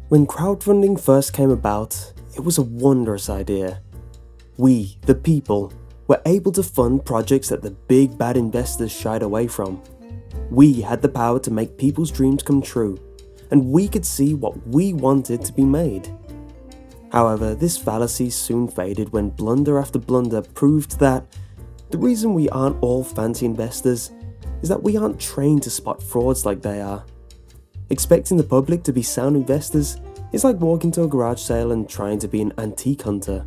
When crowdfunding first came about, it was a wondrous idea. We, the people, were able to fund projects that the big bad investors shied away from. We had the power to make people's dreams come true, and we could see what we wanted to be made. However, this fallacy soon faded when blunder after blunder proved that the reason we aren't all fancy investors is that we aren't trained to spot frauds like they are. Expecting the public to be sound investors is like walking to a garage sale and trying to be an antique hunter.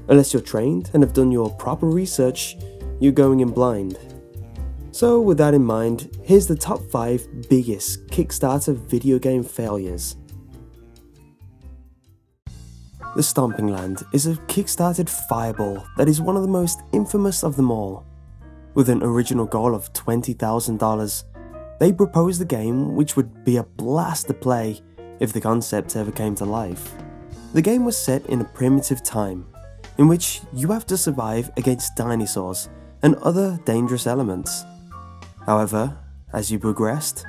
Unless you're trained and have done your proper research, you're going in blind. So with that in mind, here's the top 5 biggest Kickstarter video game failures. The Stomping Land is a Kickstarted fireball that is one of the most infamous of them all. With an original goal of $20,000, they proposed a game which would be a blast to play if the concept ever came to life. The game was set in a primitive time, in which you have to survive against dinosaurs and other dangerous elements. However, as you progressed,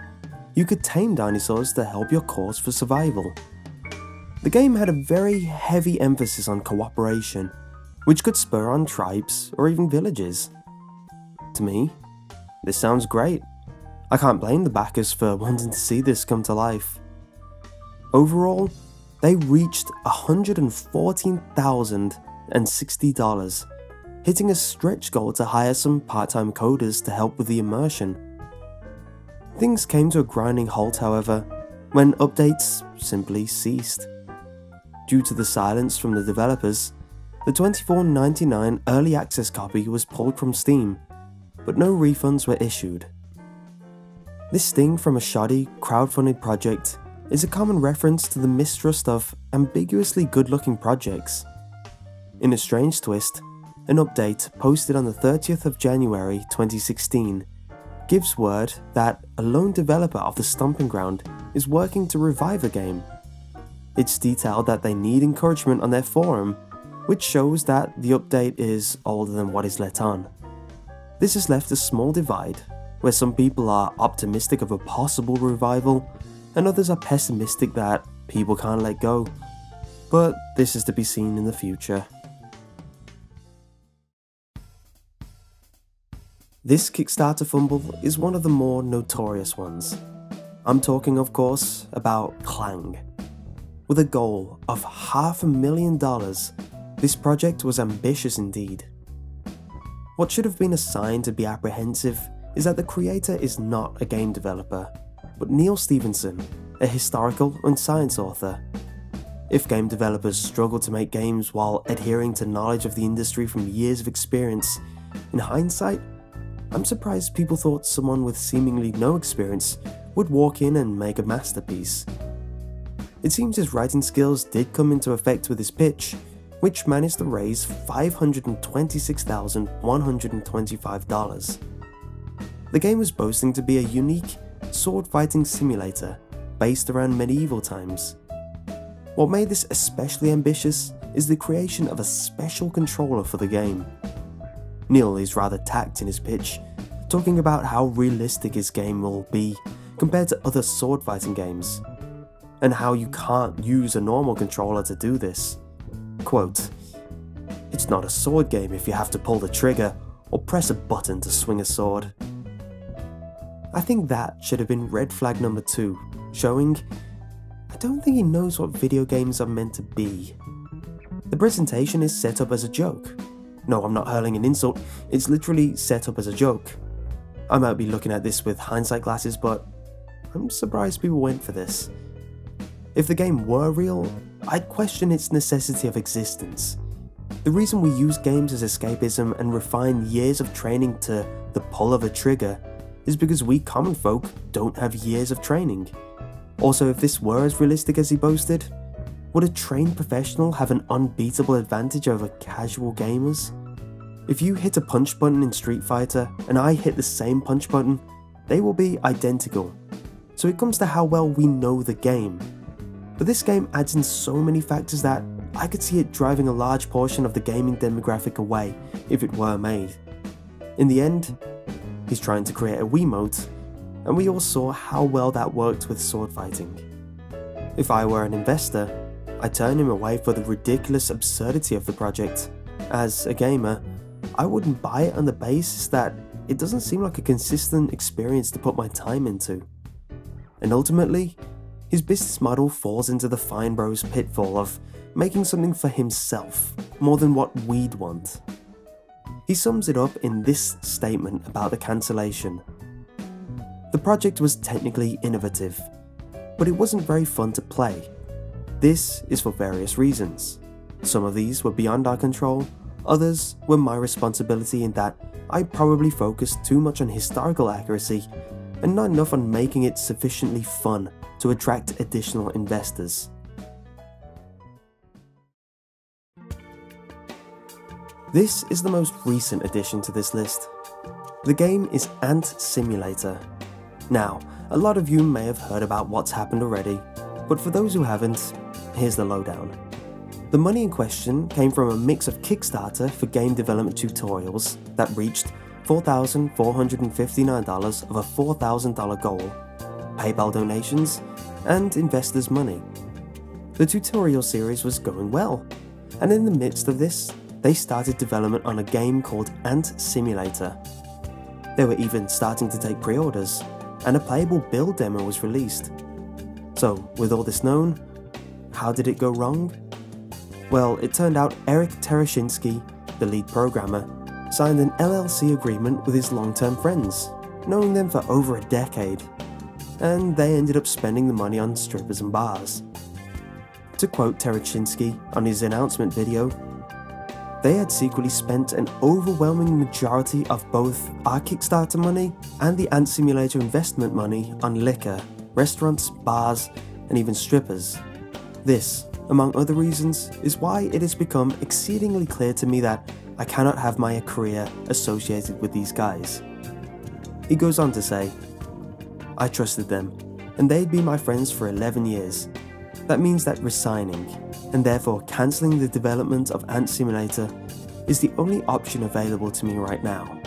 you could tame dinosaurs to help your cause for survival. The game had a very heavy emphasis on cooperation, which could spur on tribes or even villages. To me, this sounds great. I can't blame the backers for wanting to see this come to life. Overall, they reached $114,060, hitting a stretch goal to hire some part-time coders to help with the immersion. Things came to a grinding halt, however, when updates simply ceased. Due to the silence from the developers, the $24.99 early access copy was pulled from Steam, but no refunds were issued. This sting from a shoddy, crowdfunded project is a common reference to the mistrust of ambiguously good-looking projects. In a strange twist, an update posted on the 30th of January 2016 gives word that a lone developer of the Stomping Ground is working to revive the game. It's detailed that they need encouragement on their forum, which shows that the update is older than what is let on. This has left a small divide, where some people are optimistic of a possible revival, and others are pessimistic that people can't let go. But this is to be seen in the future. This Kickstarter fumble is one of the more notorious ones. I'm talking, of course, about Clang. With a goal of $500,000, this project was ambitious indeed. What should have been a sign to be apprehensive is that the creator is not a game developer, but Neil Stephenson, a historical and science author. If game developers struggle to make games while adhering to knowledge of the industry from years of experience, in hindsight, I'm surprised people thought someone with seemingly no experience would walk in and make a masterpiece. It seems his writing skills did come into effect with his pitch, which managed to raise $526,125. The game was boasting to be a unique sword-fighting simulator based around medieval times. What made this especially ambitious is the creation of a special controller for the game. Neil is rather tact in his pitch, talking about how realistic his game will be compared to other sword-fighting games, and how you can't use a normal controller to do this. Quote, "It's not a sword game if you have to pull the trigger or press a button to swing a sword." I think that should have been red flag number 2, showing I don't think he knows what video games are meant to be. The presentation is set up as a joke. No, I'm not hurling an insult, it's literally set up as a joke. I might be looking at this with hindsight glasses, but I'm surprised people went for this. If the game were real, I'd question its necessity of existence. The reason we use games as escapism and refine years of training to the pull of a trigger is because we common folk don't have years of training. Also, if this were as realistic as he boasted, would a trained professional have an unbeatable advantage over casual gamers? If you hit a punch button in Street Fighter and I hit the same punch button, they will be identical. So it comes to how well we know the game. But this game adds in so many factors that I could see it driving a large portion of the gaming demographic away if it were made. In the end, he's trying to create a Wiimote, and we all saw how well that worked with sword fighting. If I were an investor, I'd turn him away for the ridiculous absurdity of the project. As a gamer, I wouldn't buy it on the basis that it doesn't seem like a consistent experience to put my time into. And ultimately, his business model falls into the Fine Bros pitfall of making something for himself more than what we'd want. He sums it up in this statement about the cancellation. The project was technically innovative, but it wasn't very fun to play. This is for various reasons. Some of these were beyond our control, others were my responsibility in that I probably focused too much on historical accuracy and not enough on making it sufficiently fun to attract additional investors. This is the most recent addition to this list. The game is Ant Simulator. Now, a lot of you may have heard about what's happened already, but for those who haven't, here's the lowdown. The money in question came from a mix of Kickstarter for game development tutorials that reached $4,459 of a $4,000 goal, PayPal donations, and investors' money. The tutorial series was going well, and in the midst of this, they started development on a game called Ant Simulator. They were even starting to take pre-orders, and a playable build demo was released. So, with all this known, how did it go wrong? Well, it turned out Eric Tereshinsky, the lead programmer, signed an LLC agreement with his long-term friends, knowing them for over a decade, and they ended up spending the money on strippers and bars. To quote Tereshinsky on his announcement video, they had secretly spent an overwhelming majority of both our Kickstarter money and the Ant Simulator investment money on liquor, restaurants, bars, and even strippers. This, among other reasons, is why it has become exceedingly clear to me that I cannot have my career associated with these guys. He goes on to say, I trusted them, and they'd been my friends for 11 years. That means that resigning, and therefore cancelling the development of Ant Simulator, is the only option available to me right now.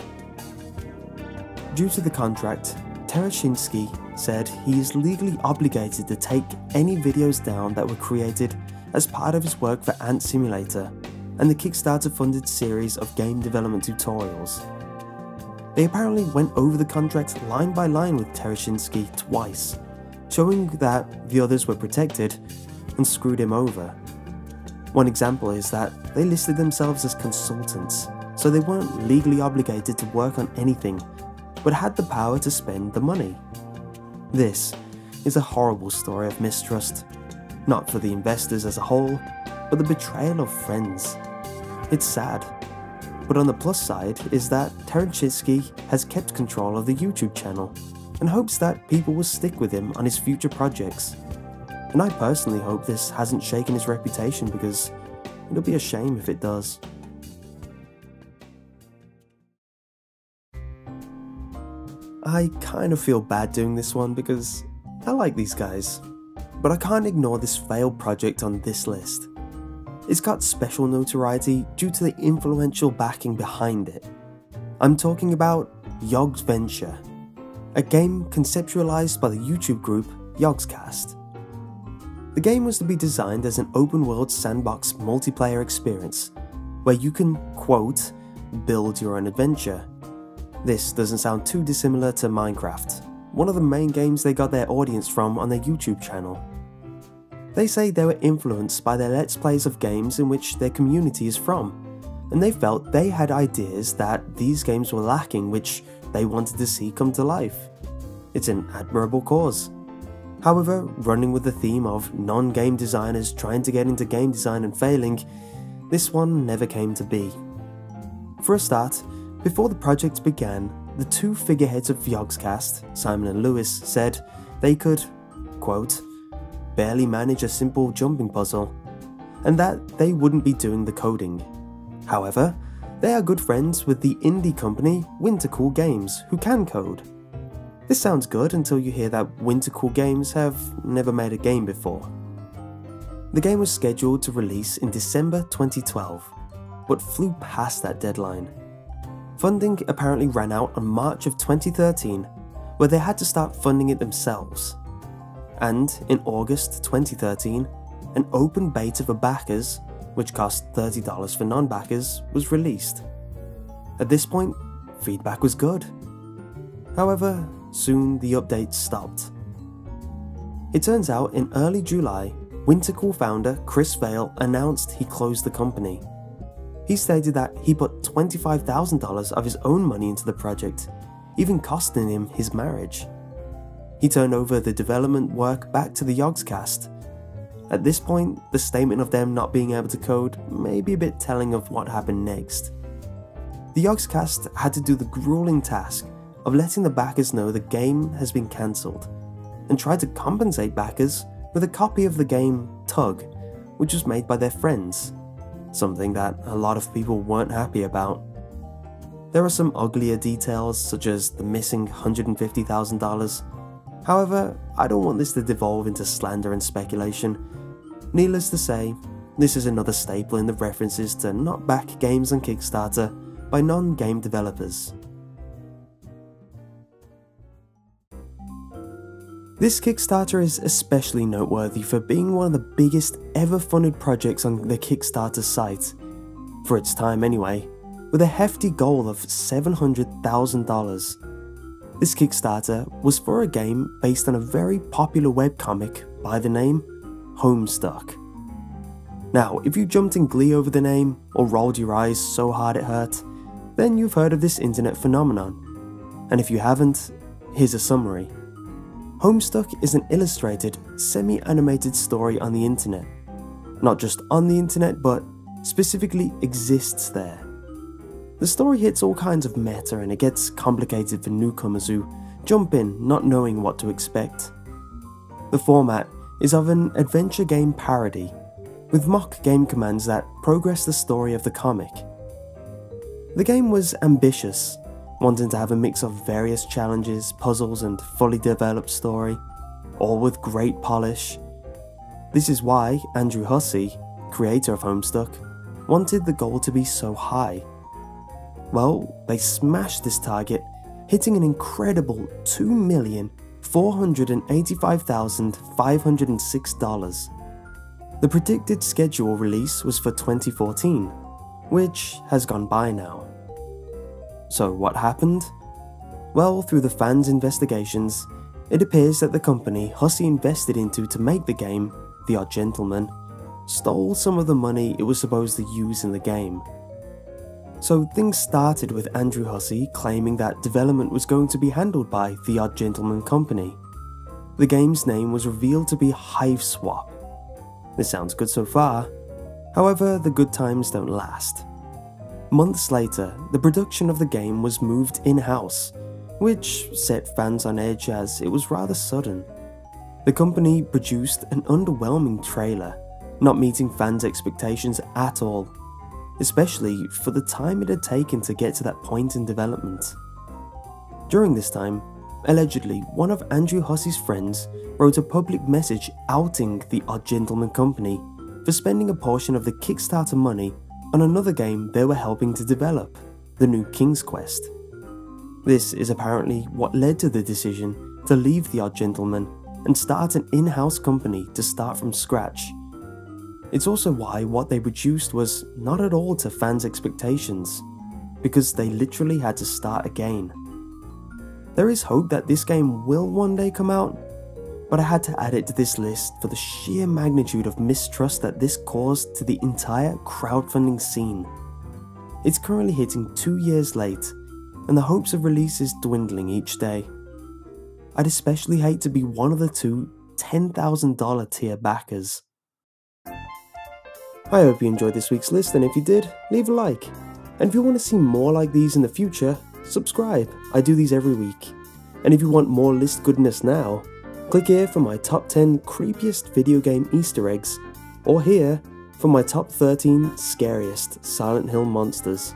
Due to the contract, Tereshinsky said he is legally obligated to take any videos down that were created as part of his work for Ant Simulator and the Kickstarter-funded series of game development tutorials. They apparently went over the contract line by line with Tereshinsky twice, showing that the others were protected and screwed him over. One example is that they listed themselves as consultants, so they weren't legally obligated to work on anything, but had the power to spend the money. This is a horrible story of mistrust, not for the investors as a whole, but the betrayal of friends. It's sad, but on the plus side is that Tereshinsky has kept control of the YouTube channel and hopes that people will stick with him on his future projects. And I personally hope this hasn't shaken his reputation, because it'll be a shame if it does. I kind of feel bad doing this one because I like these guys, but I can't ignore this failed project on this list. It's got special notoriety due to the influential backing behind it. I'm talking about Yogsventure, a game conceptualized by the YouTube group Yogscast. The game was to be designed as an open-world sandbox multiplayer experience, where you can, quote, build your own adventure. This doesn't sound too dissimilar to Minecraft, one of the main games they got their audience from on their YouTube channel. They say they were influenced by their Let's Plays of games in which their community is from, and they felt they had ideas that these games were lacking which they wanted to see come to life. It's an admirable cause. However, running with the theme of non-game designers trying to get into game design and failing, this one never came to be. For a start, before the project began, the two figureheads of Yogscast, Simon and Lewis, said they could, quote, barely manage a simple jumping puzzle, and that they wouldn't be doing the coding. However, they are good friends with the indie company Wintercool Games, who can code. This sounds good until you hear that Wintercool Games have never made a game before. The game was scheduled to release in December 2012, but flew past that deadline. Funding apparently ran out on March of 2013, where they had to start funding it themselves. and in August 2013, an open beta for backers, which cost $30 for non-backers, was released. At this point, feedback was good. However, soon the updates stopped. It turns out in early July, Wintercool founder Chris Vail announced he closed the company. He stated that he put $25,000 of his own money into the project, even costing him his marriage. He turned over the development work back to the Yogscast. At this point, the statement of them not being able to code may be a bit telling of what happened next. The Yogscast had to do the grueling task of letting the backers know the game has been cancelled, and tried to compensate backers with a copy of the game Tug, which was made by their friends, something that a lot of people weren't happy about. There are some uglier details, such as the missing $150,000. However, I don't want this to devolve into slander and speculation. Needless to say, this is another staple in the references to not back games on Kickstarter by non-game developers. This Kickstarter is especially noteworthy for being one of the biggest ever funded projects on the Kickstarter site, for its time anyway, with a hefty goal of $700,000. This Kickstarter was for a game based on a very popular webcomic by the name Homestuck. Now, if you jumped in glee over the name, or rolled your eyes so hard it hurt, then you've heard of this internet phenomenon. And if you haven't, here's a summary. Homestuck is an illustrated, semi-animated story on the internet. Not just on the internet, but specifically exists there. The story hits all kinds of meta and it gets complicated for newcomers who jump in not knowing what to expect. The format is of an adventure game parody, with mock game commands that progress the story of the comic. The game was ambitious, wanting to have a mix of various challenges, puzzles and fully developed story, all with great polish. This is why Andrew Hussey, creator of Homestuck, wanted the goal to be so high. Well, they smashed this target, hitting an incredible $2,485,506. The predicted schedule release was for 2014, which has gone by now. So what happened? Well, through the fans' investigations, it appears that the company Hussey invested into to make the game, The Odd Gentleman, stole some of the money it was supposed to use in the game. So things started with Andrew Hussey claiming that development was going to be handled by The Odd Gentleman Company. The game's name was revealed to be Hiveswap. This sounds good so far, however the good times don't last. Months later, the production of the game was moved in-house, which set fans on edge as it was rather sudden. The company produced an underwhelming trailer, not meeting fans' expectations at all, especially for the time it had taken to get to that point in development. During this time, allegedly one of Andrew Hussey's friends wrote a public message outing the Odd Gentleman Company for spending a portion of the Kickstarter money on another game they were helping to develop, the new King's Quest. This is apparently what led to the decision to leave The Odd Gentleman and start an in-house company to start from scratch. It's also why what they produced was not at all to fans' expectations, because they literally had to start again. There is hope that this game will one day come out, but I had to add it to this list for the sheer magnitude of mistrust that this caused to the entire crowdfunding scene. It's currently hitting 2 years late, and the hopes of release is dwindling each day. I'd especially hate to be one of the two $10,000 tier backers. I hope you enjoyed this week's list, and if you did, leave a like. And if you want to see more like these in the future, subscribe. I do these every week. And if you want more list goodness now, click here for my top 10 creepiest video game Easter eggs, or here for my top 13 scariest Silent Hill monsters.